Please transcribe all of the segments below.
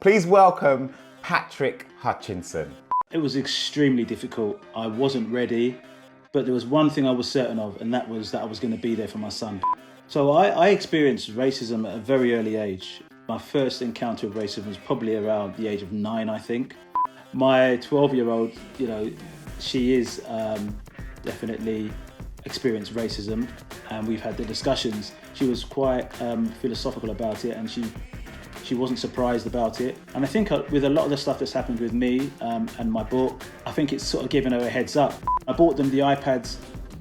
Please welcome Patrick Hutchinson. It was extremely difficult. I wasn't ready, but there was one thing I was certain of, and that was that I was going to be there for my son. So I experienced racism at a very early age. My first encounter with racism was probably around the age of 9, I think. My 12-year-old, she is definitely experienced racism, and we've had the discussions. She was quite philosophical about it, and she wasn't surprised about it. And I think with a lot of the stuff that's happened with me and my book, I think it's sort of given her a heads up. I bought them the iPads,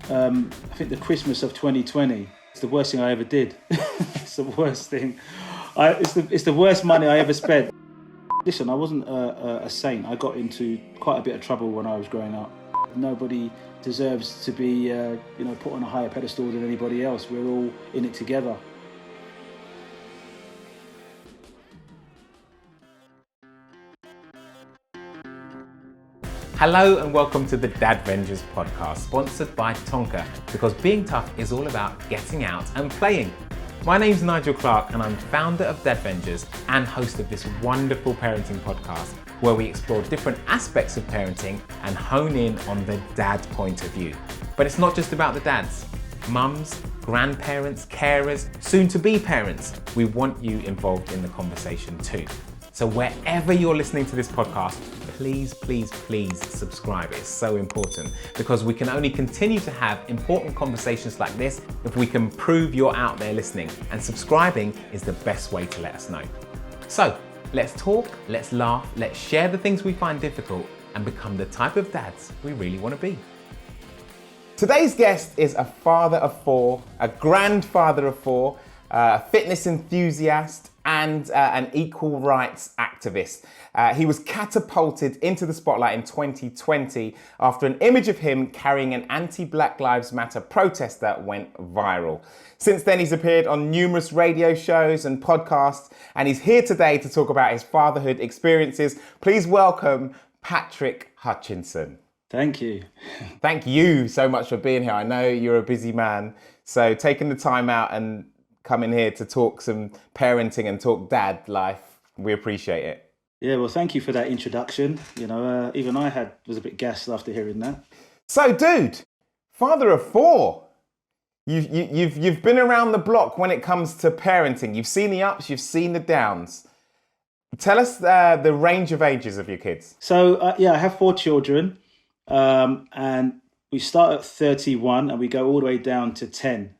I think the Christmas of 2020. It's the worst thing I ever did. It's the worst thing. It's the worst money I ever spent. Listen, I wasn't a saint. I got into quite a bit of trouble when I was growing up. Nobody deserves to be put on a higher pedestal than anybody else. We're all in it together. Hello and welcome to the Dadvengers podcast, sponsored by Tonka, because being tough is all about getting out and playing. My name's Nigel Clark and I'm founder of Dadvengers and host of this wonderful parenting podcast where we explore different aspects of parenting and hone in on the dad point of view. But it's not just about the dads. Mums, grandparents, carers, soon-to-be parents, we want you involved in the conversation too. So wherever you're listening to this podcast, please subscribe. It's so important because we can only continue to have important conversations like this if we can prove you're out there listening, and subscribing is the best way to let us know. So let's talk, let's laugh, let's share the things we find difficult and become the type of dads we really want to be. Today's guest is a father of 4, a grandfather of 4, a fitness enthusiast, and an equal rights activist. He was catapulted into the spotlight in 2020 after an image of him carrying an anti-Black Lives Matter protester went viral. Since then, he's appeared on numerous radio shows and podcasts, and he's here today to talk about his fatherhood experiences. Please welcome Patrick Hutchinson. Thank you. Thank you so much for being here. I know you're a busy man, so taking the time out and coming here to talk some parenting and talk dad life, we appreciate it. Yeah, well, thank you for that introduction. Even I was a bit gassed after hearing that. So, dude, father of 4, you've been around the block when it comes to parenting. You've seen the ups, you've seen the downs. Tell us the range of ages of your kids. So, I have 4 children, and we start at 31 and we go all the way down to 10.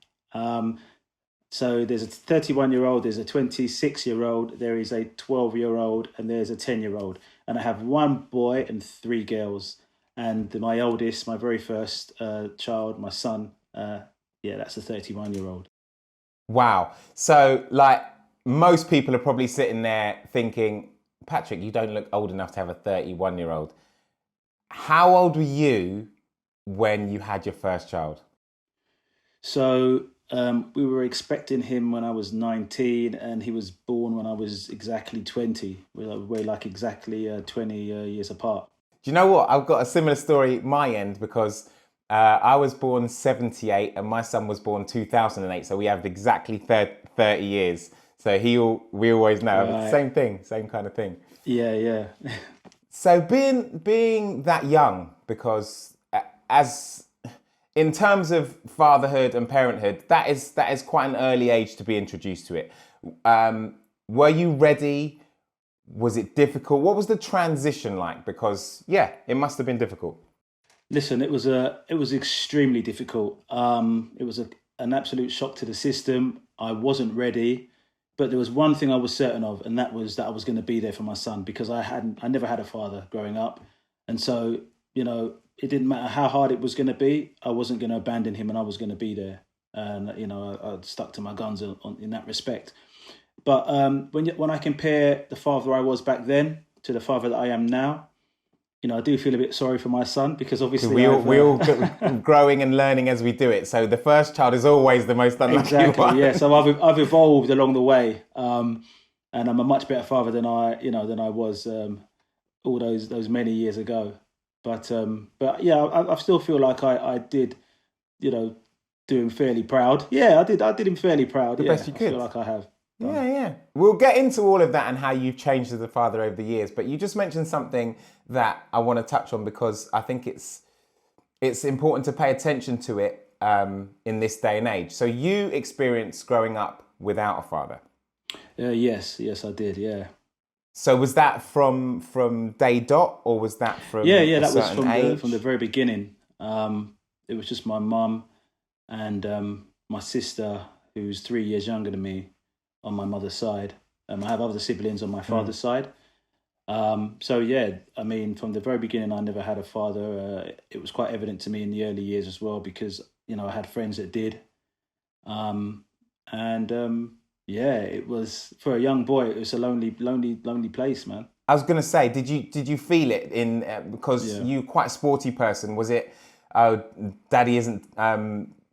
So there's a 31-year-old, there's a 26-year-old, there is a 12-year-old, and there's a 10-year-old. And I have 1 boy and 3 girls. And my oldest, my very first child, my son, that's a 31-year-old. Wow. So, like, most people are probably sitting there thinking, Patrick, you don't look old enough to have a 31-year-old. How old were you when you had your first child? So we were expecting him when I was 19, and he was born when I was exactly 20. We're like exactly 20 years apart. Do you know what? I've got a similar story my end because I was born 78 and my son was born 2008. So we have exactly 30 years. So we always know. Right. Same thing, same kind of thing. Yeah. So being that young, because in terms of fatherhood and parenthood, that is quite an early age to be introduced to it. Were you ready? Was it difficult? What was the transition like? Because it must have been difficult. Listen, it was extremely difficult. It was an absolute shock to the system. I wasn't ready, but there was one thing I was certain of, and that was that I was going to be there for my son, because I never had a father growing up, and so it didn't matter how hard it was going to be. I wasn't going to abandon him, and I was going to be there. And I stuck to my guns in that respect. But when I compare the father I was back then to the father that I am now, I do feel a bit sorry for my son, because obviously we all growing and learning as we do it. So the first child is always the most unlucky one. Yeah. So I've evolved along the way, and I'm a much better father than I was all those many years ago. But I still feel like I did, do him fairly proud. Yeah, I did him fairly proud. The best you could. I feel like I have. Yeah. We'll get into all of that and how you've changed as a father over the years. But you just mentioned something that I want to touch on because I think it's important to pay attention to it in this day and age. So you experienced growing up without a father. Yes, I did. Yeah. So was that from day dot, or was that from Yeah. a That was certain age? from the very beginning. It was just my mum and my sister, who's 3 years younger than me, on my mother's side. I have other siblings on my father's side. So yeah, I mean, from the very beginning, I never had a father. It was quite evident to me in the early years as well, because I had friends that did, and yeah, it was, for a young boy, it was a lonely place, man. I was going to say, did you feel it in because Yeah. you quite a sporty person? Was it, oh, daddy isn't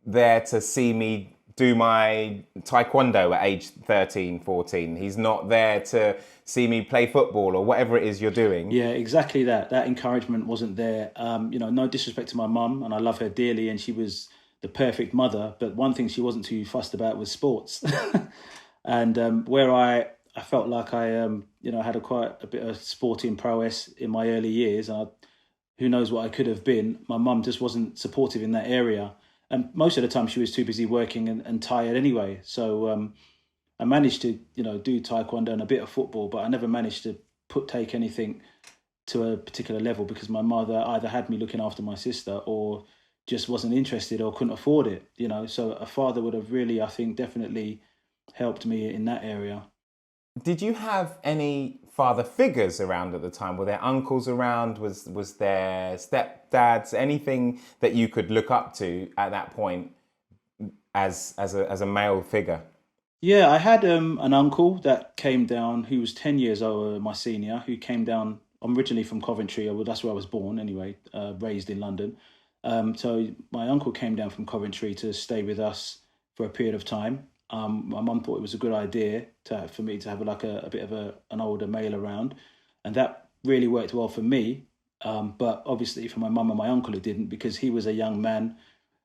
there to see me do my taekwondo at age 13, 14. He's not there to see me play football or whatever it is you're doing. Yeah, exactly that. That encouragement wasn't there. No disrespect to my mum, and I love her dearly, and she was the perfect mother. But one thing she wasn't too fussed about was sports. And where I felt like I had quite a bit of sporting prowess in my early years, and who knows what I could have been. My mum just wasn't supportive in that area, and most of the time she was too busy working and tired anyway. So I managed to do taekwondo and a bit of football, but I never managed to take anything to a particular level because my mother either had me looking after my sister or just wasn't interested or couldn't afford it. So a father would have really, I think, definitely helped me in that area. Did you have any father figures around at the time? Were there uncles around? Was there stepdads? Anything that you could look up to at that point as a male figure? Yeah, I had an uncle that came down who was 10 years older, my senior, who came down. I'm originally from Coventry. That's where I was born anyway, raised in London. So my uncle came down from Coventry to stay with us for a period of time. My mum thought it was a good idea for me to have a bit of an older male around, and that really worked well for me. But obviously for my mum and my uncle it didn't, because he was a young man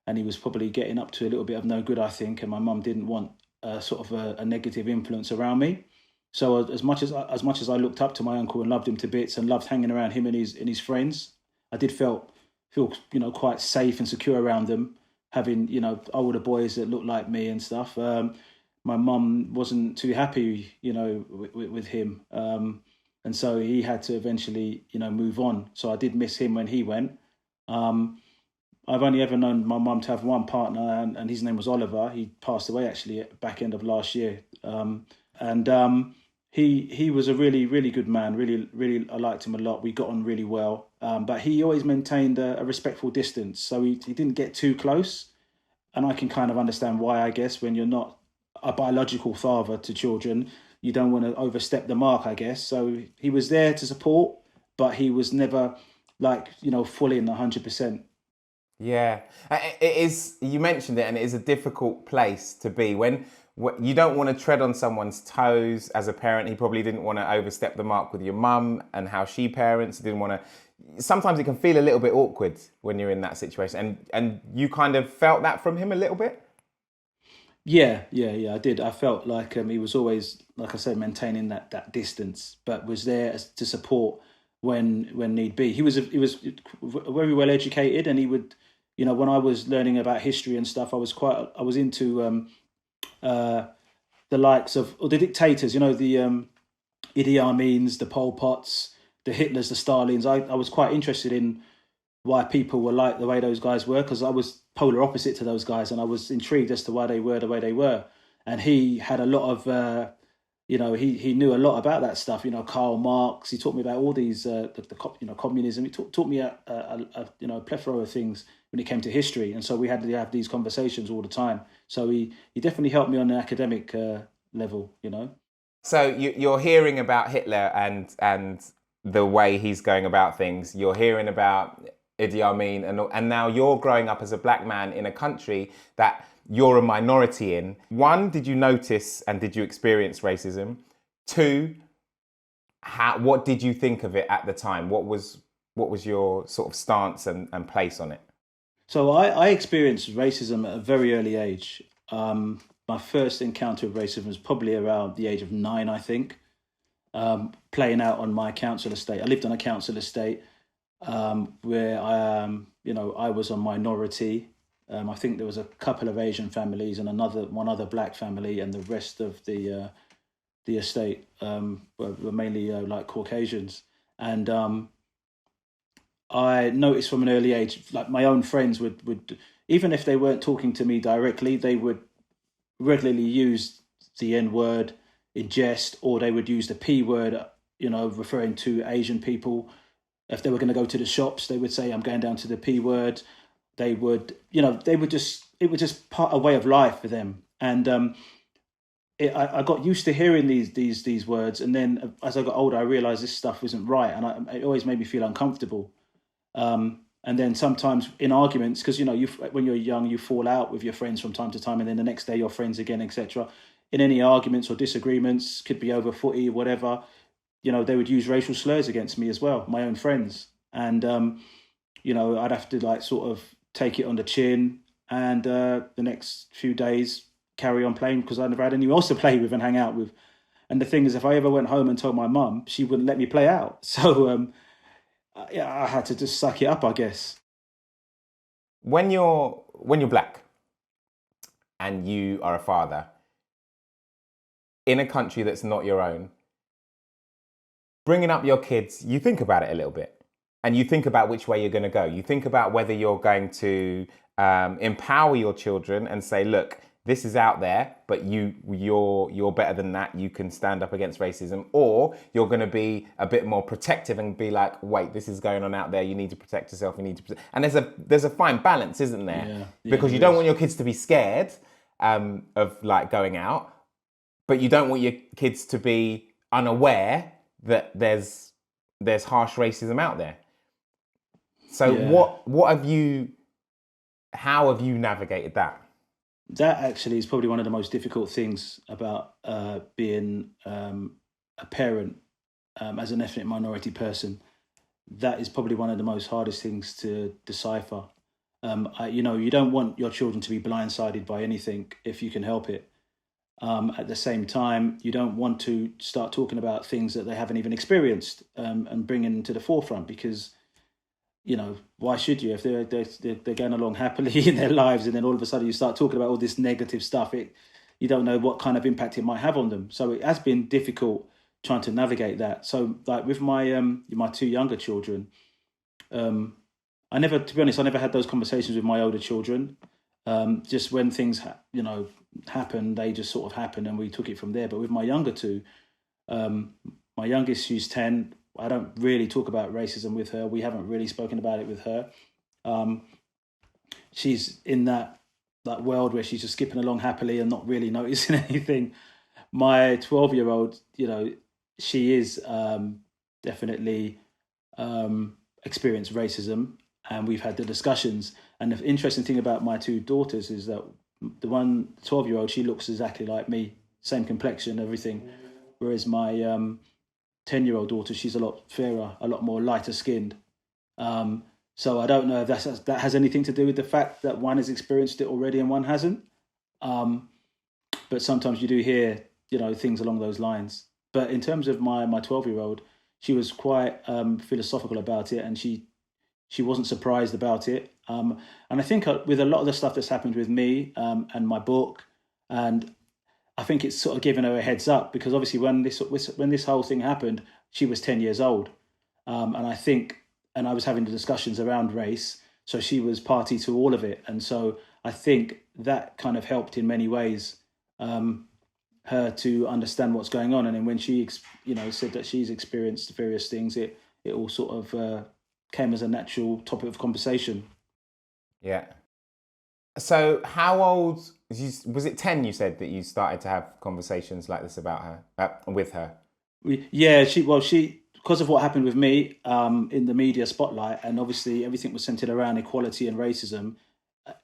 and he was probably getting up to a little bit of no good, I think, and my mum didn't want sort of a negative influence around me. So as much as I looked up to my uncle and loved him to bits and loved hanging around him and his friends, I did feel quite safe and secure around them, having older boys that looked like me and stuff. My mum wasn't too happy with him, and so he had to eventually move on. So I did miss him when he went. I've only ever known my mum to have one partner, and his name was Oliver. He passed away actually at the back end of last year. He was a really, really good man. Really, I liked him a lot. We got on really well. But he always maintained a respectful distance. So he didn't get too close. And I can kind of understand why, I guess, when you're not a biological father to children, you don't want to overstep the mark, I guess. So he was there to support, but he was never full in 100%. Yeah, it is. You mentioned it, and it is a difficult place to be when you don't want to tread on someone's toes. As a parent, he probably didn't want to overstep the mark with your mum and how she parents. He didn't want to. Sometimes it can feel a little bit awkward when you're in that situation, and you kind of felt that from him a little bit. Yeah, I did. I felt like he was always, like I said, maintaining that distance, but was there to support when need be. He was very well educated, and he would. When I was learning about history and stuff, I was into the likes of the dictators, the Idi Amins, the Pol Pots, the Hitlers, the Stalins. I was quite interested in why people were like the way those guys were, because I was polar opposite to those guys, and I was intrigued as to why they were the way they were. And he had a lot of, he knew a lot about that stuff. Karl Marx. He taught me about all these, communism. He taught me a plethora of things when it came to history, and so we had to have these conversations all the time. So he definitely helped me on an academic level. So you're hearing about Hitler and the way he's going about things. You're hearing about Idi Amin, and now you're growing up as a black man in a country that you're a minority in. One, did you notice and did you experience racism? Two, what did you think of it at the time? What was your sort of stance and place on it? So I experienced racism at a very early age. My my first encounter with racism was probably around the age of 9, I think, playing out on my council estate. I lived on a council estate where I was a minority. I think there was a couple of Asian families and one other black family, and the rest of the estate were mainly like Caucasians. And I noticed from an early age, like my own friends would even if they weren't talking to me directly, they would regularly use the N word in jest, or they would use the P word, referring to Asian people. If they were going to go to the shops, they would say, "I'm going down to the P word." They would, it was just a way of life for them. And I got used to hearing these words. And then as I got older, I realized this stuff wasn't right. And it always made me feel uncomfortable. And then sometimes in arguments, because, when you're young, you fall out with your friends from time to time. And then the next day you're friends again, etc. In any arguments or disagreements, could be over footy, whatever, they would use racial slurs against me as well, my own friends. And, I'd have to sort of take it on the chin, and the next few days carry on playing, because I never had anyone else to play with and hang out with. And the thing is, if I ever went home and told my mum, she wouldn't let me play out. So I had to just suck it up, I guess. When you're black and you are a father in a country that's not your own, bringing up your kids, you think about it a little bit. And you think about which way you're going to go. You think about whether you're going to empower your children and say, look, this is out there, but you're better than that. You can stand up against racism. Or you're going to be a bit more protective and be like, wait, this is going on out there. You need to protect yourself. You need to protect. And there's a fine balance, isn't there? Yeah, because you don't want your kids to be scared of going out, but you don't want your kids to be unaware that there's harsh racism out there. So how have you navigated that? That actually is probably one of the most difficult things about being a parent as an ethnic minority person. That is probably one of the most hardest things to decipher. You don't want your children to be blindsided by anything if you can help it. At the same time, you don't want to start talking about things that they haven't even experienced and bringing to the forefront, because why should you? If they're going along happily in their lives, and then all of a sudden you start talking about all this negative stuff, you don't know what kind of impact it might have on them. So it has been difficult trying to navigate that. So like with my two younger children, I never had those conversations with my older children. Just when things happen, they just sort of happen, and we took it from there. But with my younger two, my youngest, she's 10. I don't really talk about racism with her. We haven't really spoken about it with her. She's in that world where she's just skipping along happily and not really noticing anything. My 12-year-old, she is definitely experienced racism, and we've had the discussions. And the interesting thing about my two daughters is that the 12-year-old, she looks exactly like me, same complexion, everything. Whereas my 10-year-old daughter, she's a lot fairer, a lot more lighter skinned. So I don't know if that has anything to do with the fact that one has experienced it already and one hasn't. But sometimes you do hear, things along those lines. But in terms of my 12-year-old, she was quite philosophical about it, and she wasn't surprised about it. And I think with a lot of the stuff that's happened with me and my book, and I think it's sort of given her a heads up, because obviously when this whole thing happened, she was 10 years old. And I was having the discussions around race, so she was party to all of it. And so I think that kind of helped in many ways her to understand what's going on. And then when she, said that she's experienced various things, it all sort of came as a natural topic of conversation. Yeah. So how old, was it 10 you said that you started to have conversations like this about her, with her? Yeah, she because of what happened with me in the media spotlight, and obviously everything was centered around equality and racism,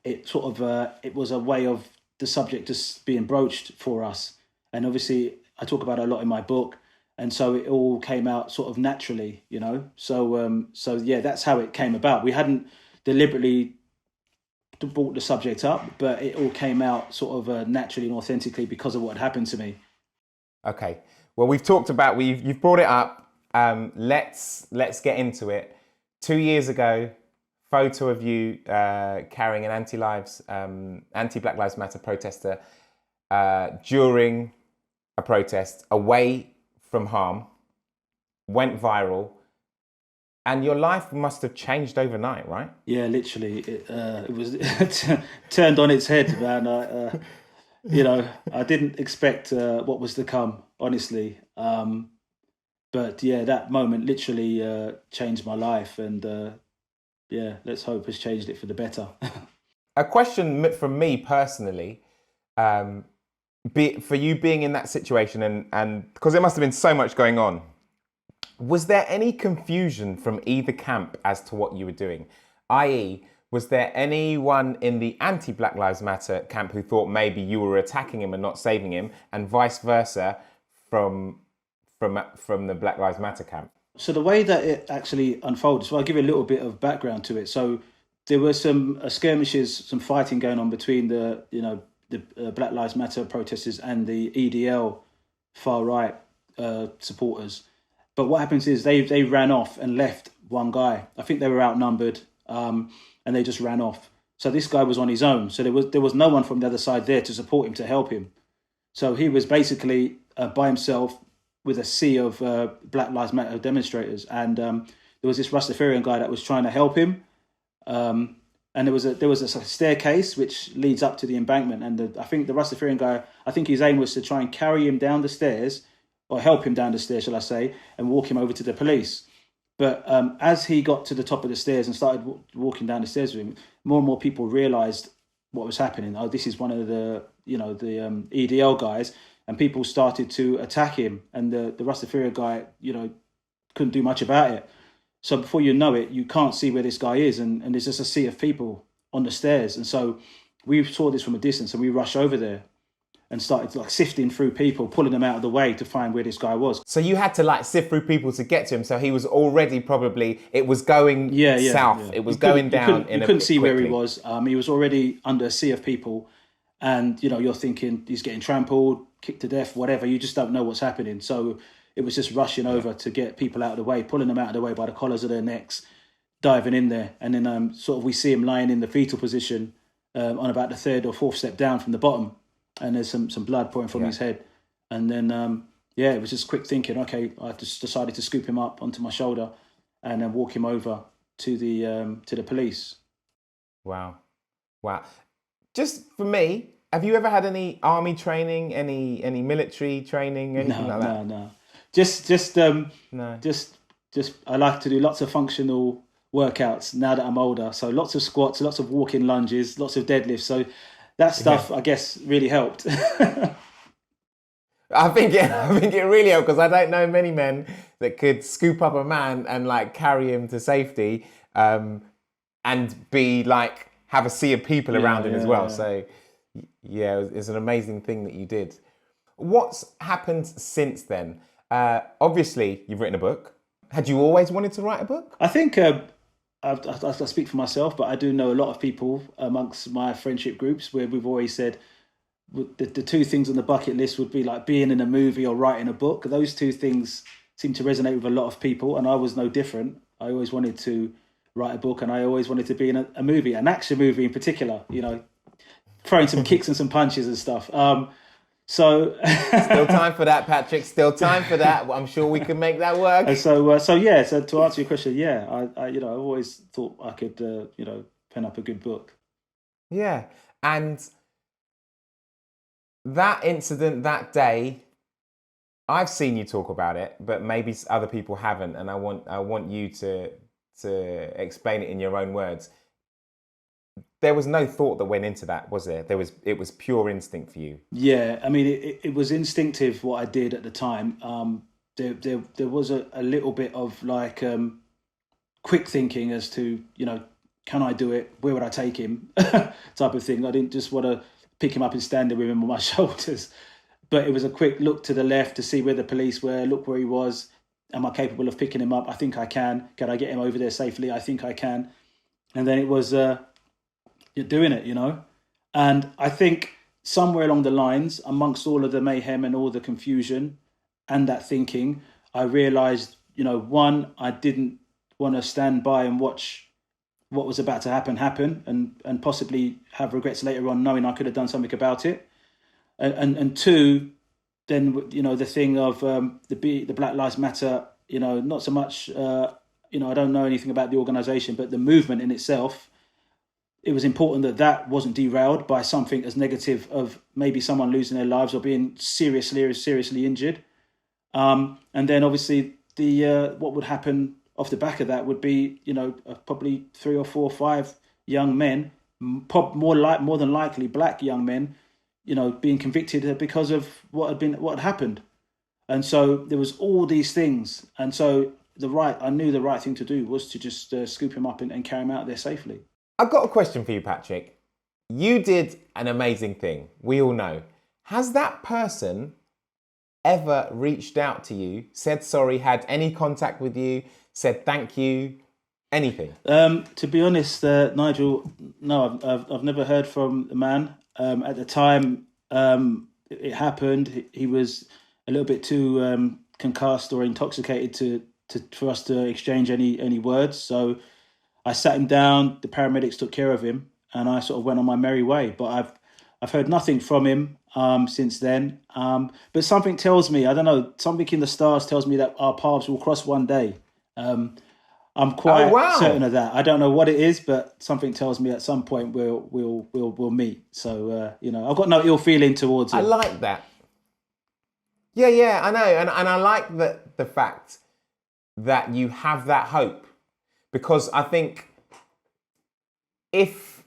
it sort of, it was a way of the subject just being broached for us. And obviously I talk about it a lot in my book. And so it all came out sort of naturally, So yeah, that's how it came about. We hadn't deliberately brought the subject up, but it all came out sort of naturally and authentically because of what had happened to me. Okay. Well, we've talked about, you've brought it up. Let's get into it. 2 years ago, photo of you carrying an anti-Black Lives Matter protester during a protest away from harm, went viral, and your life must have changed overnight, right? Yeah, literally, it was turned on its head, man. I didn't expect what was to come, honestly. But yeah, that moment literally changed my life, and let's hope has changed it for the better. A question from me personally, for you being in that situation, and because there must have been so much going on, was there any confusion from either camp as to what you were doing? I.e., was there anyone in the anti-Black Lives Matter camp who thought maybe you were attacking him and not saving him, and vice versa from the Black Lives Matter camp? So the way that it actually unfolded, so I'll give you a little bit of background to it. So there were some skirmishes, some fighting going on between the Black Lives Matter protesters and the EDL far right supporters. But what happens is they ran off and left one guy. I think they were outnumbered, and they just ran off. So this guy was on his own. So there was no one from the other side there to support him, to help him. So he was basically by himself with a sea of Black Lives Matter demonstrators. And there was this Rastafarian guy that was trying to help him. And there was a staircase which leads up to the embankment. And I think the Rastafarian guy, his aim was to try and carry him down the stairs, or help him down the stairs, shall I say, and walk him over to the police. But as he got to the top of the stairs and started walking down the stairs with him, more and more people realised what was happening. Oh, this is one of the EDL guys, and people started to attack him. And the Rastafarian guy, couldn't do much about it. So before you know it, you can't see where this guy is, and there's just a sea of people on the stairs. And so we saw this from a distance, and we rushed over there and started sifting through people, pulling them out of the way to find where this guy was. So you had to sift through people to get to him. So he was already it was going south. Yeah. It was going down. You couldn't see where he was. He was already under a sea of people, and you're thinking he's getting trampled, kicked to death, whatever. You just don't know what's happening. So it was just rushing over to get people out of the way, pulling them out of the way by the collars of their necks, diving in there, and then we see him lying in the fetal position on about the third or fourth step down from the bottom. And there's some blood pouring from his head. And then, it was just quick thinking, okay, I just decided to scoop him up onto my shoulder and then walk him over to the police. Wow. Just for me, have you ever had any army training, any military training, anything like that? No. Just I like to do lots of functional workouts now that I'm older. So lots of squats, lots of walking lunges, lots of deadlifts. So that stuff, I guess, really helped. I think it really helped, because I don't know many men that could scoop up a man and carry him to safety, and be have a sea of people around him as well. Yeah. So it's an amazing thing that you did. What's happened since then? Obviously, you've written a book. Had you always wanted to write a book? I think I speak for myself, but I do know a lot of people amongst my friendship groups where we've always said the two things on the bucket list would be being in a movie or writing a book. Those two things seem to resonate with a lot of people, and I was no different. I always wanted to write a book, and I always wanted to be in a movie, an action movie in particular, throwing some kicks and some punches and stuff. So still time for that, Patrick. Still time for that. I'm sure we can make that work. And so to answer your question, I always thought I could pen up a good book. Yeah, and that incident that day, I've seen you talk about it, but maybe other people haven't, and I want you to explain it in your own words. There was no thought that went into that, was there? It was pure instinct for you. Yeah, I mean, it was instinctive what I did at the time. There was a little bit of quick thinking as to, can I do it? Where would I take him? Type of thing. I didn't just want to pick him up and stand there with him on my shoulders. But it was a quick look to the left to see where the police were, look where he was. Am I capable of picking him up? I think I can. Can I get him over there safely? I think I can. And then it was you're doing it, you know. And I think somewhere along the lines, amongst all of the mayhem and all the confusion and that thinking, I realized, you know, one, I didn't want to stand by and watch what was about to happen and possibly have regrets later on knowing I could have done something about it. And two, then, you know, the thing of the Black Lives Matter, you know, not so much, you know, I don't know anything about the organization, but the movement in itself, it was important that that wasn't derailed by something as negative of maybe someone losing their lives or being seriously injured. And then obviously the what would happen off the back of that would be, you know, probably 3 or 4 or 5 young men, more than likely black young men, you know, being convicted because of what had happened. And so there was all these things. And so I knew the right thing to do was to just scoop him up and carry him out there safely. I've got a question for you, Patrick. You did an amazing thing. We all know. Has that person ever reached out to you, said sorry, had any contact with you, said thank you, anything? To be honest, Nigel, no, I've never heard from the man. At the time it happened, he was a little bit too concussed or intoxicated for us to exchange any words. So I sat him down, the paramedics took care of him, and I sort of went on my merry way. But I've heard nothing from him since then. But something tells me, I don't know, something in the stars tells me that our paths will cross one day. I'm quite certain of that. I don't know what it is, but something tells me at some point we'll meet. So you know, I've got no ill feeling towards him. I like that. Yeah, I know, and I like the fact that you have that hope, because I think if,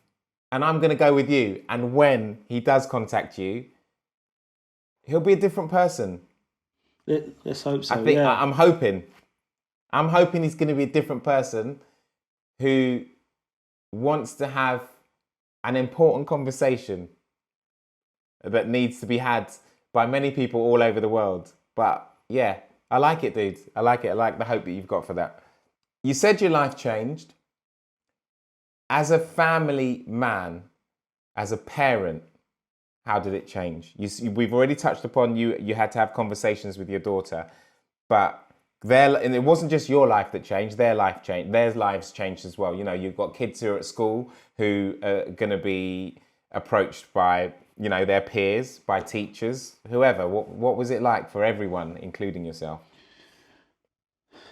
and I'm going to go with you, and when he does contact you, he'll be a different person. Let's hope so. I think I'm hoping he's going to be a different person who wants to have an important conversation that needs to be had by many people all over the world. But yeah, I like it, dude. I like it. I like the hope that you've got for that. You said your life changed. As a family man, as a parent, how did it change? We've already touched upon you had to have conversations with your daughter, but and it wasn't just your life that changed, their lives changed as well. You know, you've got kids who are at school who are going to be approached by, you know, their peers, by teachers, whoever. What was it like for everyone, including yourself?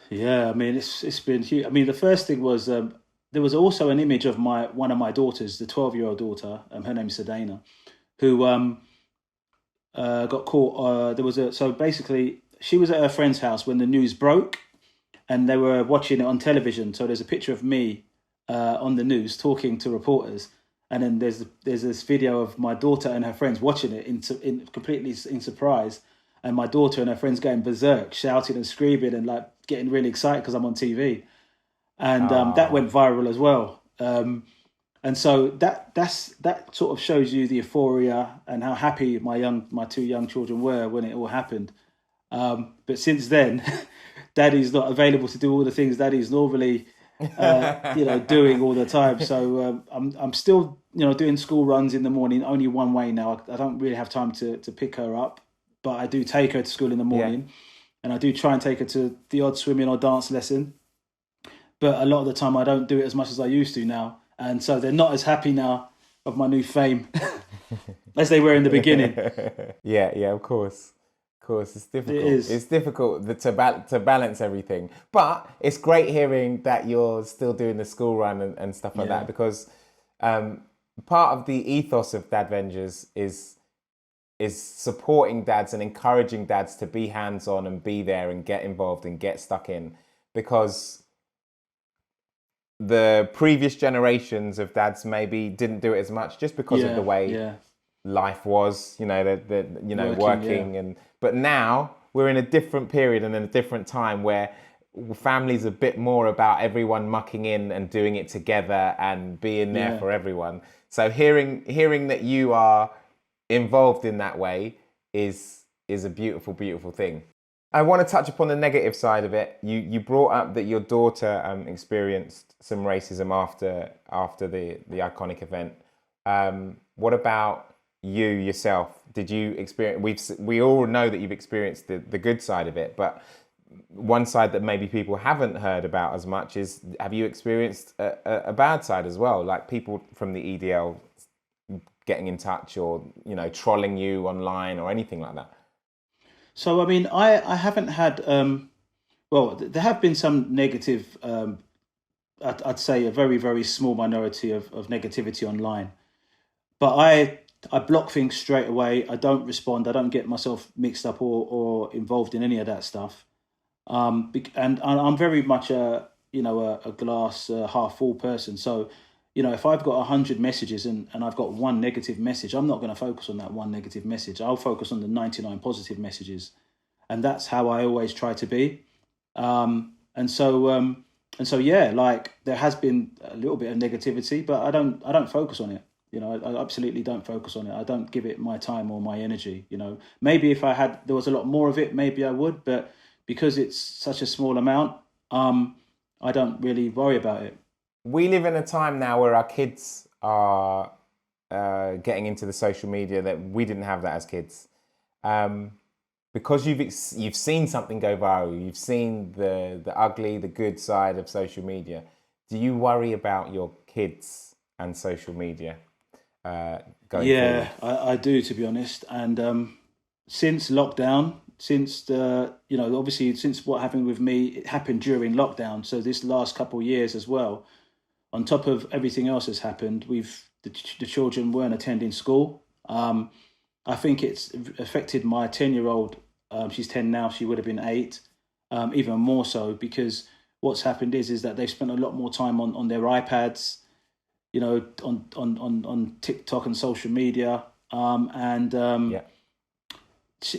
Yeah, I mean, it's been huge. I mean, the first thing was there was also an image of one of my daughters, the 12-year-old daughter. Her name's Sedana, who got caught. So basically, she was at her friend's house when the news broke, and they were watching it on television. So there's a picture of me on the news talking to reporters, and then there's this video of my daughter and her friends watching it completely in surprise, and my daughter and her friends going berserk, shouting and screaming and like getting really excited because I'm on TV, and that went viral as well. And so that sort of shows you the euphoria and how happy my 2 young children were when it all happened. But since then, Daddy's not available to do all the things Daddy's normally, doing all the time. So I'm still, doing school runs in the morning, only one way now. I don't really have time to pick her up, but I do take her to school in the morning, and I do try and take her to the odd swimming or dance lesson. But a lot of the time, I don't do it as much as I used to now, and so they're not as happy now of my new fame as they were in the beginning. Yeah, of course. It's difficult. It's difficult to balance everything, but it's great hearing that you're still doing the school run and stuff like that, because part of the ethos of Dadvengers is supporting dads and encouraging dads to be hands-on and be there and get involved and get stuck in, because the previous generations of dads maybe didn't do it as much just because of the way life was, working. But now we're in a different period and in a different time where family's a bit more about everyone mucking in and doing it together and being there for everyone. So hearing that you are involved in that way is a beautiful, beautiful thing. I want to touch upon the negative side of it. You brought up that your daughter experienced some racism after the iconic event. What about you yourself? Did you experience? We all know that you've experienced the good side of it, but one side that maybe people haven't heard about as much is, have you experienced a bad side as well? Like people from the EDL getting in touch, or trolling you online or anything like that? So I mean, I haven't had. Well, there have been some negative. I'd say a very very small minority of negativity online, but I block things straight away. I don't respond. I don't get myself mixed up or involved in any of that stuff. And I'm very much a glass half full person. So, if I've got 100 messages and I've got one negative message, I'm not going to focus on that one negative message. I'll focus on the 99 positive messages, and that's how I always try to be. And so yeah, like there has been a little bit of negativity, but I don't focus on it. I absolutely don't focus on it. I don't give it my time or my energy. Maybe if there was a lot more of it, maybe I would, but because it's such a small amount, I don't really worry about it. We live in a time now where our kids are getting into the social media that we didn't have that as kids. Because you've seen something go viral, you've seen the ugly, the good side of social media. Do you worry about your kids and social media going Yeah, forward? I do, to be honest. And since lockdown, obviously since what happened with me, it happened during lockdown. So this last couple of years as well, on top of everything else that's happened, the children weren't attending school. I think it's affected my 10-year-old. She's 10 now. She would have been 8, even more so, because what's happened is that they've spent a lot more time on their iPads, on TikTok and social media, and Yeah.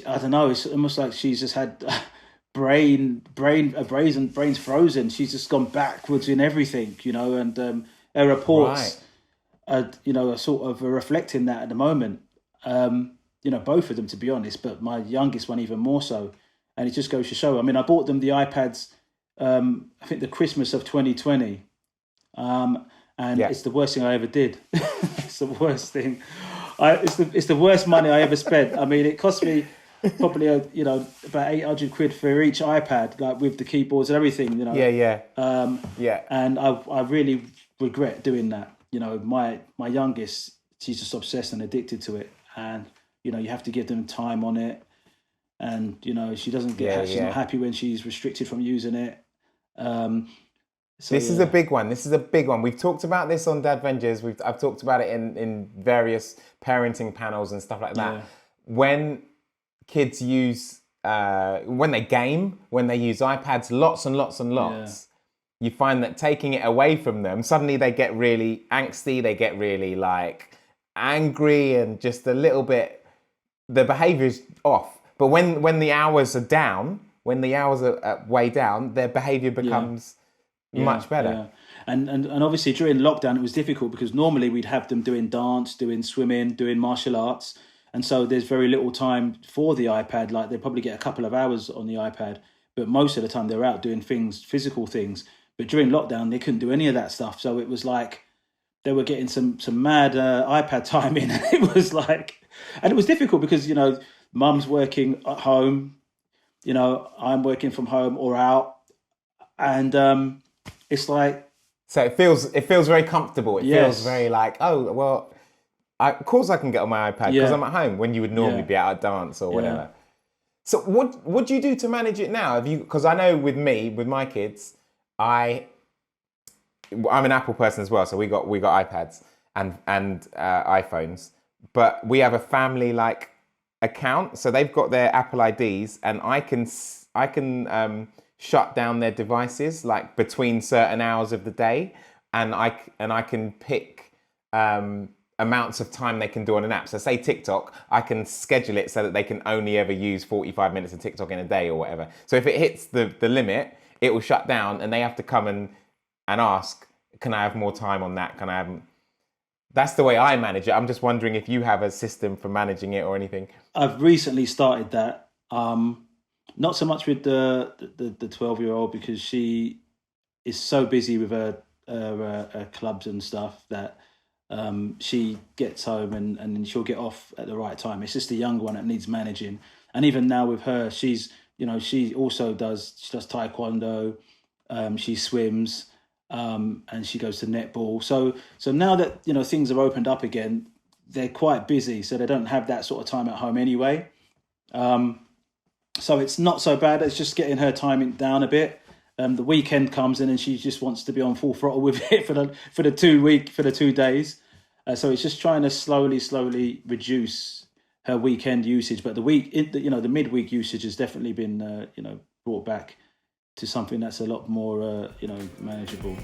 I don't know. It's almost like she's just had brain's frozen. She's just gone backwards in everything, and her Right. reports are sort of reflecting that at the moment. Both of them, to be honest, but my youngest one even more so. And it just goes to show. I mean, I bought them the iPads, I think the Christmas of 2020. And Yeah. it's the worst thing I ever did. It's the worst thing. It's the worst money I ever spent. I mean, it cost me probably about 800 quid for each iPad, like with the keyboards and everything. Yeah. Yeah. Yeah. And I really regret doing that. My youngest, she's just obsessed and addicted to it, and you have to give them time on it, and she doesn't get she's not happy when she's restricted from using it. This is a big one. This is a big one. We've talked about this on Dad Vengers. I've talked about it in various parenting panels and stuff like that. Yeah. When kids when they game, when they use iPads lots and lots and lots, you find that taking it away from them, suddenly they get really angsty, they get really like angry, and just a little bit, the behaviour's off. But when the hours are down, when the hours are way down, their behaviour becomes much better. Yeah. And obviously during lockdown it was difficult, because normally we'd have them doing dance, doing swimming, doing martial arts, and so there's very little time for the iPad. Like they probably get a couple of hours on the iPad, but most of the time they're out doing things, physical things. But during lockdown they couldn't do any of that stuff, so it was like they were getting some mad iPad time in. It was like, and it was difficult because mum's working at home, I'm working from home or out, and it's like, so it feels very comfortable. It Yes. feels very like, oh well, of course I can get on my iPad because I'm at home, when you would normally be out at dance or whatever. So what do you do to manage it now? Because I know with my kids, I'm an Apple person as well, so we got iPads and iPhones, but we have a family like account, so they've got their Apple IDs, and I can shut down their devices like between certain hours of the day, and I can pick amounts of time they can do on an app. So say TikTok, I can schedule it so that they can only ever use 45 minutes of TikTok in a day or whatever. So if it hits the limit, it will shut down, and they have to come and ask, can I have more time on that? Can I have... That's the way I manage it. I'm just wondering if you have a system for managing it or anything. I've recently started that. Not so much with the 12-year-old, because she is so busy with her clubs and stuff that she gets home and she'll get off at the right time. It's just the younger one that needs managing. And even now with her, she also does taekwondo, she swims, and she goes to netball. So now that things are opened up again, they're quite busy, so they don't have that sort of time at home anyway. So it's not so bad. It's just getting her timing down a bit. The weekend comes in and she just wants to be on full throttle with it for the 2 days. So it's just trying to slowly reduce her weekend usage. But the midweek usage has definitely been brought back to something that's a lot more manageable.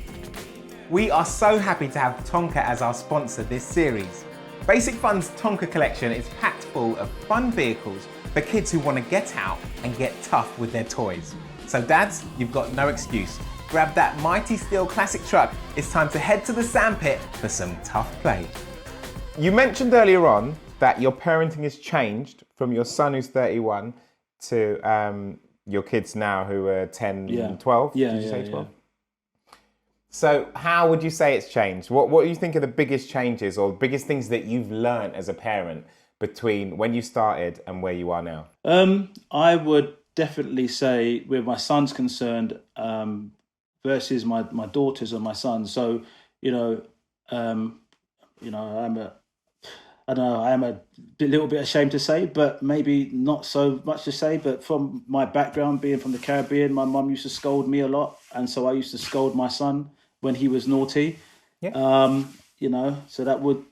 We are so happy to have Tonka as our sponsor this series. Basic Fun's Tonka collection is packed full of fun vehicles for kids who want to get out and get tough with their toys. So dads, you've got no excuse. Grab that mighty steel classic truck. It's time to head to the sandpit for some tough play. You mentioned earlier on that your parenting has changed from your son who's 31 to your kids now who are 10 and 12. Yeah, Did you say 12? Yeah. So how would you say it's changed? What do you think are the biggest changes or the biggest things that you've learned as a parent between when you started and where you are now? I would definitely say, where my son's concerned, versus my daughters and my son. So, I'm a little bit ashamed to say, but maybe not so much to say. But from my background, being from the Caribbean, my mum used to scold me a lot, and so I used to scold my son when he was naughty. Yeah. So that would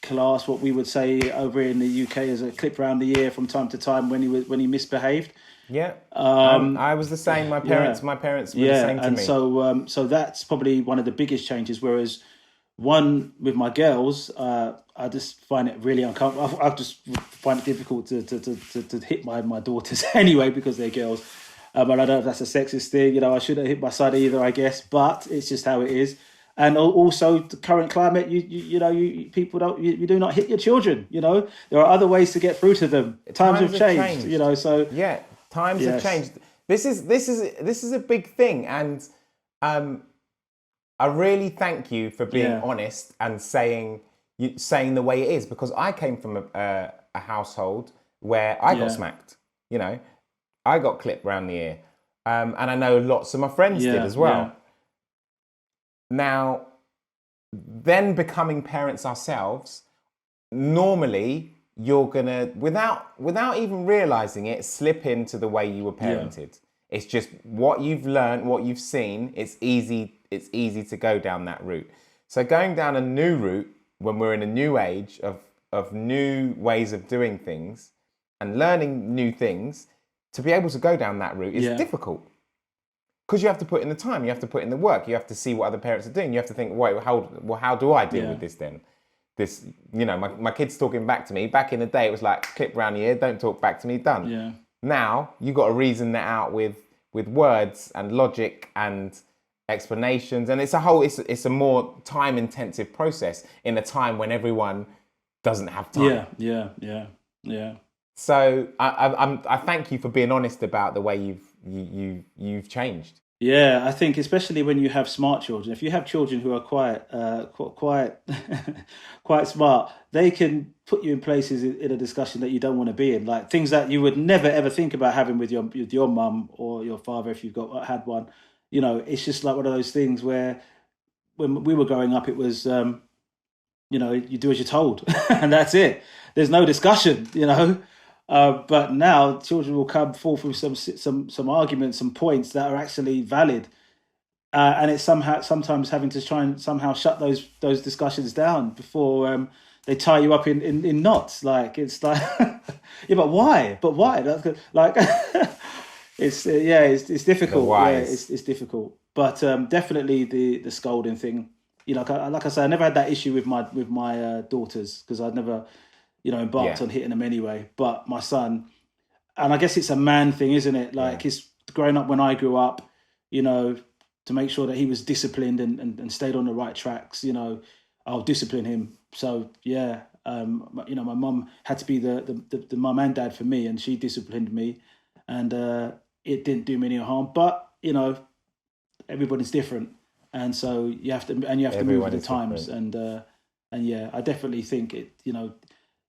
class what we would say over in the UK as a clip round the ear from time to time when he misbehaved. Yeah. I was the same. My parents were the same to me. And so that's probably one of the biggest changes. Whereas one with my girls, I just find it really uncomfortable. I just find it difficult to hit my daughters anyway because they're girls. But I don't know if that's a sexist thing. I shouldn't hit my son either, I guess. But it's just how it is. And also the current climate, you do not hit your children. There are other ways to get through to them. Times have changed. So yeah, times have changed. This is a big thing, and I really thank you for being honest and saying the way it is, because I came from a household where I got smacked. I got clipped round the ear, and I know lots of my friends did as well. Yeah. Now, then becoming parents ourselves, normally you're gonna, without even realizing it, slip into the way you were parented. Yeah. It's just what you've learned, what you've seen. It's easy to go down that route. So going down a new route when we're in a new age of new ways of doing things and learning new things, to be able to go down that route is difficult. Because you have to put in the time, you have to put in the work, you have to see what other parents are doing. You have to think, wait, how do I deal with this then? My kid's talking back to me. Back in the day, it was like, clip round the ear, don't talk back to me, done. Yeah. Now, you've got to reason that out with words and logic and explanations. And it's a more time-intensive process in a time when everyone doesn't have time. Yeah. So I thank you for being honest about the way you've changed. Yeah, I think especially when you have smart children, if you have children who are quite smart, they can put you in places in a discussion that you don't want to be in, like things that you would never ever think about having with your mum or your father if you've had one. It's just like one of those things where when we were growing up, it was you do as you're told, and that's it. There's no discussion, But now children will come forth with some arguments, some points that are actually valid, and it's sometimes having to try and somehow shut those discussions down before they tie you up in knots. Like it's like, but why? That's good. Like it's difficult. It's difficult. But definitely the scolding thing. Like I say, I never had that issue with my daughters because I'd never embarked on hitting them anyway. But my son, and I guess it's a man thing, isn't it? Like he's growing up when I grew up, to make sure that he was disciplined and stayed on the right tracks, I'll discipline him. So, my mum had to be the mum and dad for me, and she disciplined me, and it didn't do me any harm. But, everybody's different. And so you have to move with the times. Different. And yeah, I definitely think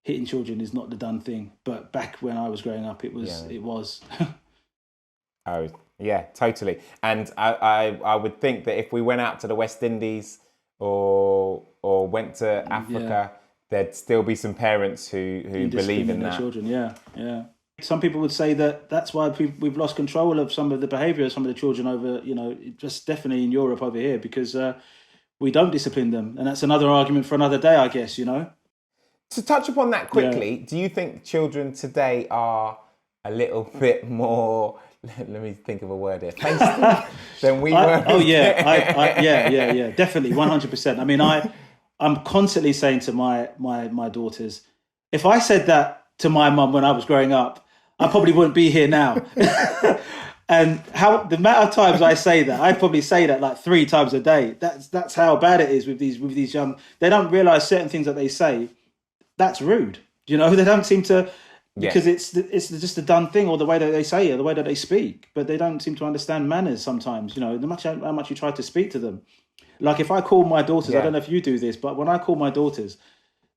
hitting children is not the done thing. But back when I was growing up, it was. Yeah. It was. Oh, yeah, totally. And I would think that if we went out to the West Indies or went to Africa, there'd still be some parents who believe in their that. children. Yeah. Some people would say that that's why we've lost control of some of the behaviour of some of the children over, just definitely in Europe over here, because we don't discipline them. And that's another argument for another day, I guess, To touch upon that quickly, do you think children today are a little bit more, let me think of a word here, tasty than we were? Oh, yeah. Yeah. Definitely, 100%. I mean, I'm constantly saying to my daughters, if I said that to my mum when I was growing up, I probably wouldn't be here now. And the amount of times I say that, I probably say that like 3 times a day. That's how bad it is with these young. They don't realise certain things that they say. That's rude. They don't seem to, because it's just a done thing, or the way that they say it, or the way that they speak. But they don't seem to understand manners sometimes. No matter how much you try to speak to them. Like if I call my daughters, I don't know if you do this, but when I call my daughters,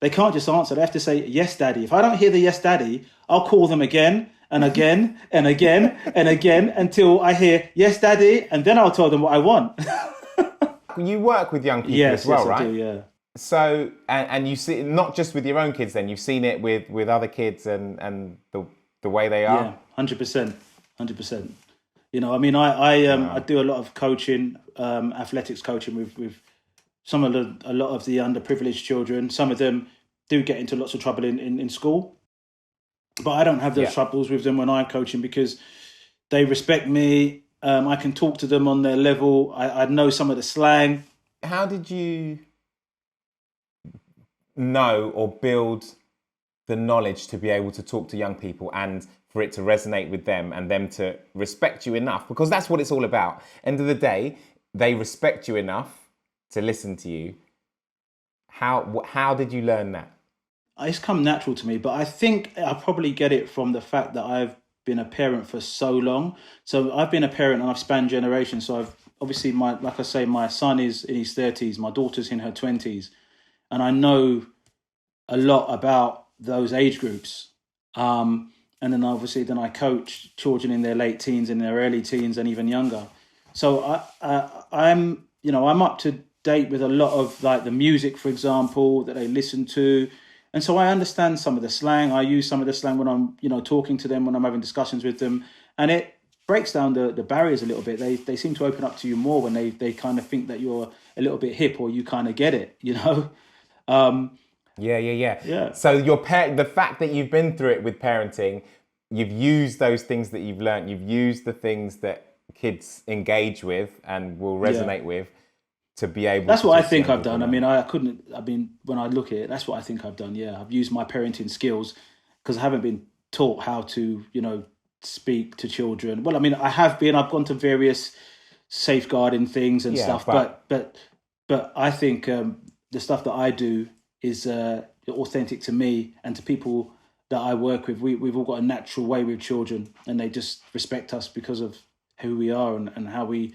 they can't just answer. They have to say, yes, daddy. If I don't hear the yes, daddy, I'll call them again and again and again and again until I hear, yes, daddy. And then I'll tell them what I want. You work with young people as well, right? I do, yeah. So, and you see, not just with your own kids then, you've seen it with other kids and the way they are? Yeah, 100%. 100%. I do a lot of coaching, athletics coaching with a lot of the underprivileged children. Some of them do get into lots of trouble in school, but I don't have those troubles with them when I'm coaching, because they respect me. I can talk to them on their level. I know some of the slang. How did you know or build the knowledge to be able to talk to young people and for it to resonate with them and them to respect you enough? Because that's what it's all about. End of the day, they respect you enough to listen to you. How did you learn that? It's come natural to me, but I think I probably get it from the fact that I've been a parent for so long. So I've been a parent and I've spanned generations. So I've obviously, like I say, my son is in his 30s, my daughter's in her 20s, and I know a lot about those age groups. And then obviously, I coach children in their late teens, in their early teens, and even younger. So I'm up to date with a lot of like the music, for example, that they listen to. And so I understand some of the slang. I use some of the slang when I'm, talking to them, when I'm having discussions with them. And it breaks down the barriers a little bit. They seem to open up to you more when they kind of think that you're a little bit hip, or you kind of get it, Yeah. So the fact that you've been through it with parenting, you've used those things that you've learned, you've used the things that kids engage with and will resonate with to be able that's to... what I think I've done. When I look at it, that's what I think I've done. Yeah, I've used my parenting skills because I haven't been taught how to, speak to children. Well, I have been. I've gone to various safeguarding things and stuff, but I think the stuff that I do is authentic to me and to people that I work with. We've all got a natural way with children, and they just respect us because of who we are and how we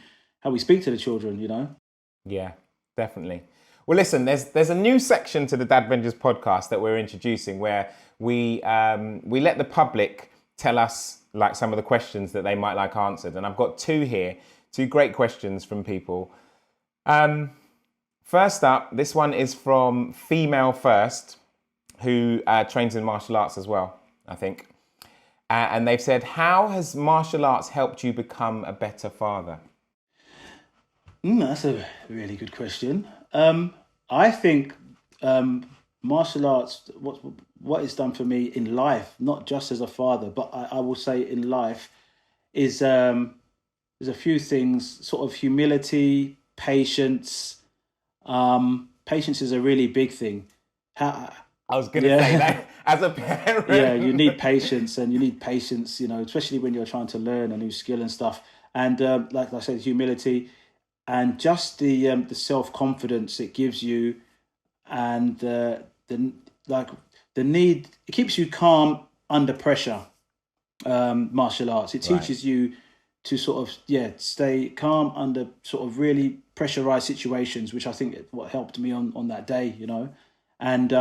speak to the children, Yeah, definitely. Well, listen, there's a new section to the Dad Vengers podcast that we're introducing where we let the public tell us like some of the questions that they might like answered. And I've got 2 here, 2 great questions from people. First up, this one is from Female First, who trains in martial arts as well, I think. And they've said, how has martial arts helped you become a better father? That's a really good question. I think martial arts, what it's done for me in life, not just as a father, but I will say in life, is there's a few things, sort of humility, patience. Patience is a really big thing. I was going to say that as a parent. Yeah, you need patience, especially when you're trying to learn a new skill and stuff. And like I said, humility. And just the self-confidence it gives you, and the need, it keeps you calm under pressure. Martial arts, it teaches you to sort of stay calm under sort of really pressurized situations, which I think what helped me on that day. and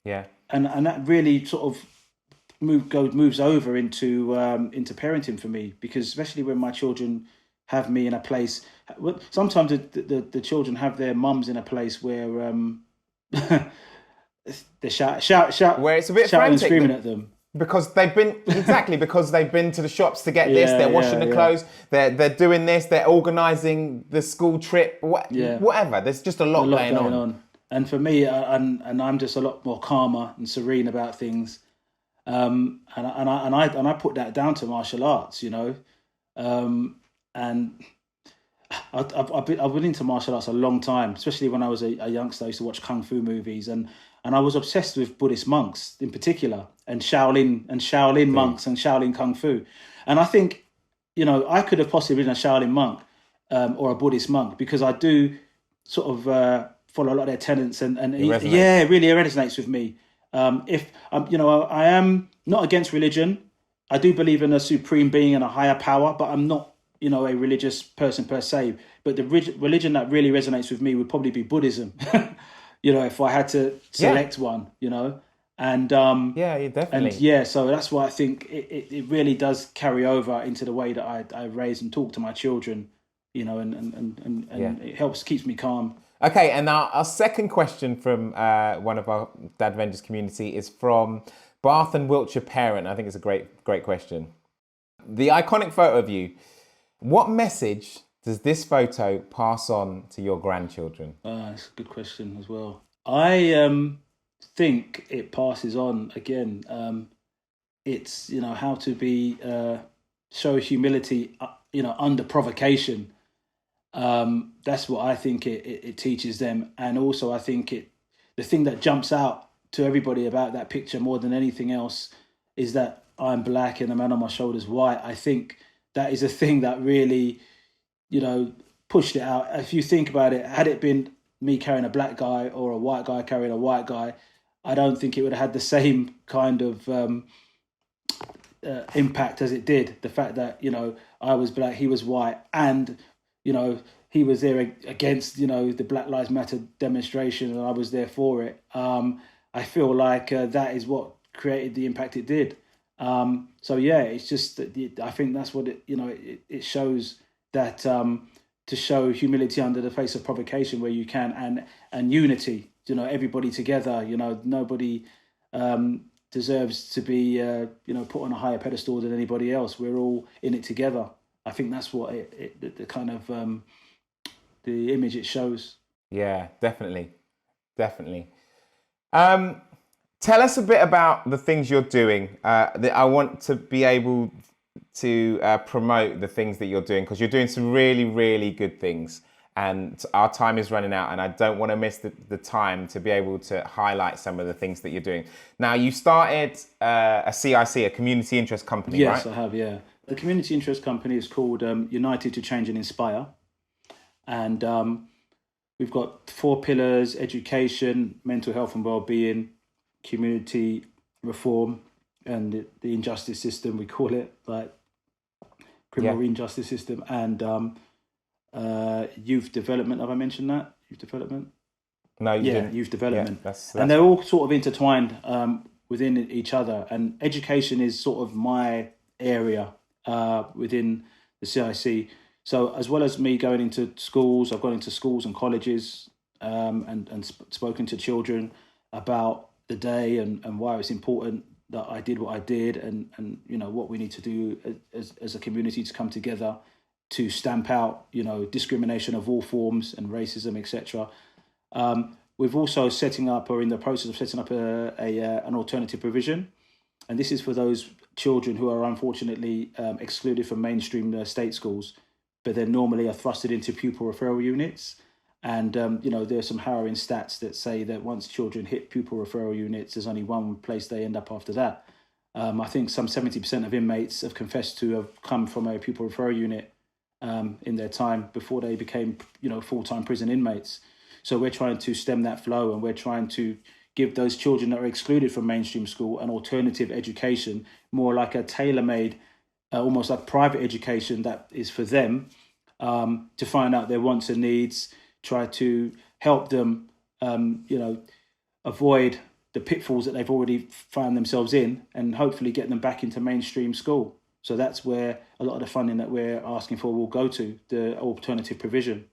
Yeah. and that really sort of moves over into parenting for me, because especially when my children have me in a place. Sometimes the children have their mums in a place where they Where it's a bit shouting and frantic screaming at them. because they've been because they've been to the shops to get this. Yeah, They're washing the yeah. clothes. They're doing this. They're organising the school trip. Yeah. Whatever. There's just a lot going on. And for me, and I'm just a lot more calmer and serene about things. And I put that down to martial arts, you know. And I've been into martial arts a long time, especially when I was a youngster. I used to watch kung fu movies, and I was obsessed with Buddhist monks in particular, and Shaolin monks and Shaolin kung fu. And I think, you know, I could have possibly been a Shaolin monk or a Buddhist monk, because I do sort of follow a lot of their tenets, and it really resonates with me. If you know, I am not against religion. I do believe in a supreme being and a higher power, but I'm not, you know, a religious person per se. But the religion that really resonates with me would probably be Buddhism. You know, if I had to select one, you know, and definitely. And so that's why I think it really does carry over into the way that I raise and talk to my children, you know, and it keeps me calm. Okay, and our second question from one of our Dad Vengers community is from Bath and Wiltshire parent. I think it's a great question. The iconic photo of you. What message does this photo pass on to your grandchildren? That's a good question as well. I think it passes on again. It's, you know, how to be show humility, you know, under provocation. That's what I think it teaches them. And also I think the thing that jumps out to everybody about that picture more than anything else is that I'm black and the man on my shoulder is white. I think that is a thing that really, you know, pushed it out. If you think about it, had it been me carrying a black guy or a white guy carrying a white guy, I don't think it would have had the same kind of impact as it did. The fact that, you know, I was black, he was white, and, you know, he was there against, you know, the Black Lives Matter demonstration, and I was there for it. I feel like that is what created the impact it did. So yeah, it's just that I think that's what it shows, that to show humility under the face of provocation where you can, and unity. You know, everybody together. You know, nobody deserves to be put on a higher pedestal than anybody else. We're all in it together. I think that's what the kind of the image it shows. Yeah, definitely. Tell us a bit about the things you're doing. I want to be able to promote the things that you're doing, because you're doing some really, really good things. And our time is running out, and I don't want to miss the time to be able to highlight some of the things that you're doing. Now, you started a CIC, a community interest company, yes, right? I have, yeah. The community interest company is called United to Change and Inspire. And we've got 4 pillars: education, mental health and well-being, community reform, and the injustice system, we call it, like criminal injustice system, and youth development. Have I mentioned that? Youth development? No, you didn't. Youth development. Yeah, that's... And they're all sort of intertwined within each other. And education is sort of my area within the CIC. So as well as me going into schools, I've gone into schools and colleges and spoken to children about the day and why it's important that I did what I did, and you know what we need to do as a community to come together to stamp out, you know, discrimination of all forms and racism, etc. We've also setting up, or in the process of setting up, an alternative provision, and this is for those children who are unfortunately excluded from mainstream state schools, but then normally are thrusted into pupil referral units. And, you know, there's some harrowing stats that say that once children hit pupil referral units, there's only one place they end up after that. I think some 70% of inmates have confessed to have come from a pupil referral unit in their time before they became, you know, full-time prison inmates. So we're trying to stem that flow, and we're trying to give those children that are excluded from mainstream school an alternative education, more like a tailor-made, almost like private education that is for them, to find out their wants and needs, try to help them, avoid the pitfalls that they've already found themselves in, and hopefully get them back into mainstream school. So that's where a lot of the funding that we're asking for will go to, the alternative provision.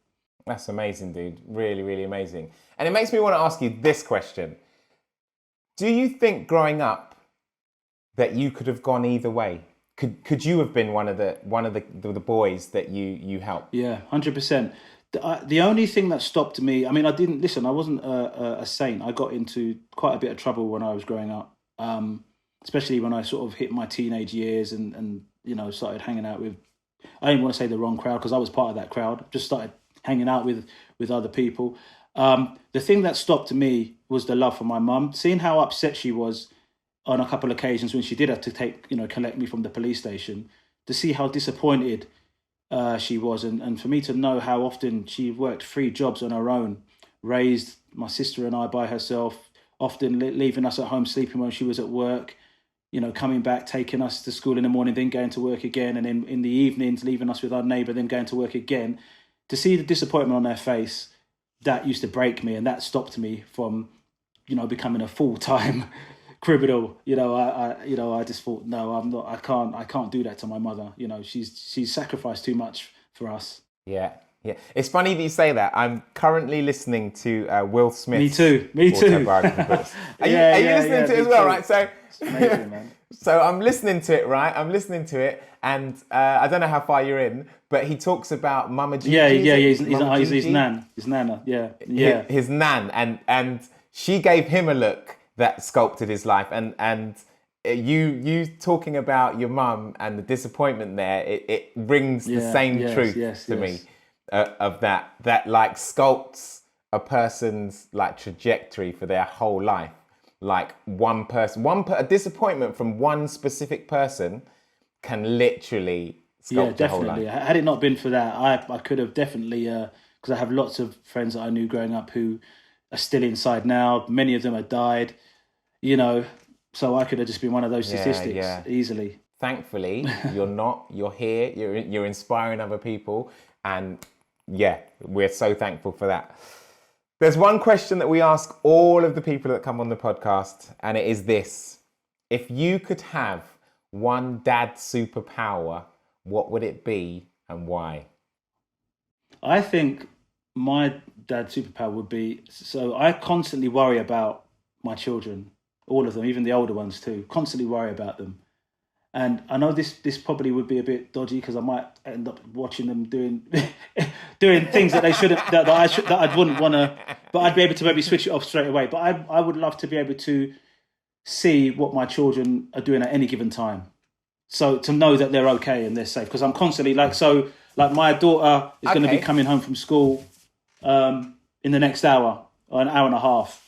That's amazing, dude. Really, really amazing. And it makes me want to ask you this question. Do you think growing up that you could have gone either way? Could you have been one of the boys that you helped? Yeah, 100%. The only thing that stopped me, I mean, I wasn't a saint. I got into quite a bit of trouble when I was growing up, especially when I sort of hit my teenage years and started hanging out with, I didn't want to say the wrong crowd because I was part of that crowd. Just started hanging out with other people. The thing that stopped me was the love for my mum. Seeing how upset she was on a couple of occasions when she did have to collect me from the police station, to see how disappointed she was, and for me to know how often she worked 3 jobs on her own, raised my sister and I by herself, often leaving us at home sleeping when she was at work, coming back, taking us to school in the morning, then going to work again, and then in the evenings leaving us with our neighbour, then going to work again. To see the disappointment on their face, that used to break me, and that stopped me from, becoming a full-time criminal. I just thought, no, I'm not. I can't do that to my mother. She's sacrificed too much for us. Yeah. It's funny that you say that. I'm currently listening to Will Smith. Me too. Are you listening to it as well, right? So it's amazing, man. So I'm listening to it, right? And I don't know how far you're in, but he talks about Mama Gigi. He's nan. His nana, yeah. His nan, and she gave him a look that sculpted his life, and you talking about your mum and the disappointment there, it rings the same truth to me of that like sculpts a person's like trajectory for their whole life. Like a disappointment from one specific person can literally sculpt the whole life. Had it not been for that, I could have definitely, because I have lots of friends that I knew growing up who are still inside now. Many of them have died, so I could have just been one of those statistics easily. Thankfully, you're not. You're here. You're inspiring other people, and we're so thankful for that. There's one question that we ask all of the people that come on the podcast, and it is this: if you could have one dad superpower, what would it be and why? I think my dad superpower would be, so I constantly worry about my children, all of them, even the older ones too, constantly worry about them. And I know this probably would be a bit dodgy because I might end up watching them doing things that they shouldn't, that I wouldn't want to, but I'd be able to maybe switch it off straight away. But I would love to be able to see what my children are doing at any given time. So to know that they're okay and they're safe, because I'm constantly like my daughter is going to be coming home from school in the next hour or an hour and a half,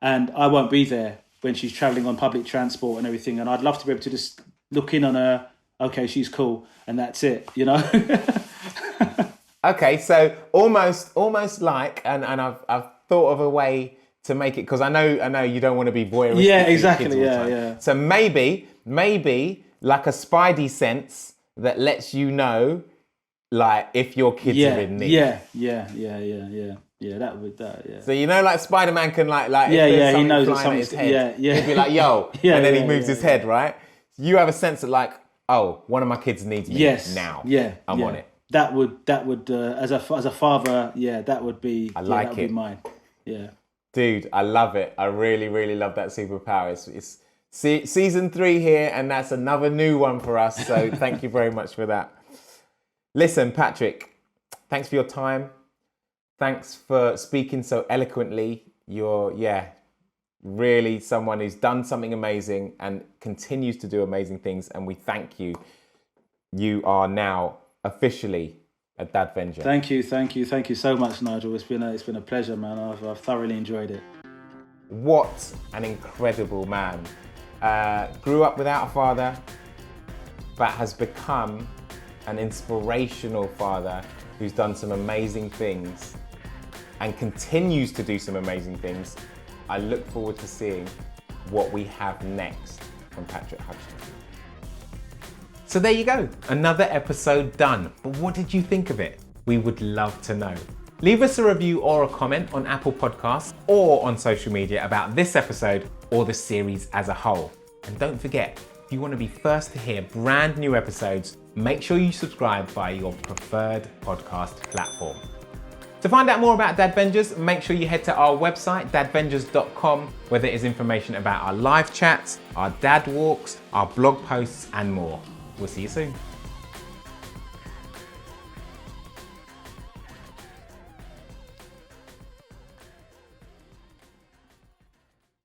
and I won't be there when she's traveling on public transport and everything. And I'd love to be able to just look in on her. Okay, she's cool, and that's it. Okay, so almost like, and I've thought of a way to make it, because I know you don't want to be voyeuristic. Yeah, exactly. Yeah. So maybe like a spidey sense that lets you know, like, if your kids are in need. Yeah. So like Spider-Man can like he knows flying at his head. He'd be like, yo, and then he moves his head, right? You have a sense of like, oh, one of my kids needs me now. Yeah, I'm on it. That would as a father, that would be. I like that it. Would be mine. Yeah. Dude, I love it. I really, really love that superpower. It's season 3 here, and that's another new one for us. So thank you very much for that. Listen, Patrick, thanks for your time. Thanks for speaking so eloquently. You're, really someone who's done something amazing and continues to do amazing things. And we thank you. You are now officially a Dadvenger. Thank you so much, Nigel. It's been a pleasure, man. I've thoroughly enjoyed it. What an incredible man. Grew up without a father, but has become an inspirational father who's done some amazing things and continues to do some amazing things. I look forward to seeing what we have next from Patrick Hutchinson. So there you go, another episode done. But what did you think of it? We would love to know. Leave us a review or a comment on Apple Podcasts or on social media about this episode or the series as a whole. And don't forget, if you want to be first to hear brand new episodes, make sure you subscribe via your preferred podcast platform. To find out more about Dadvengers, make sure you head to our website, dadvengers.com, where there is information about our live chats, our dad walks, our blog posts, and more. We'll see you soon.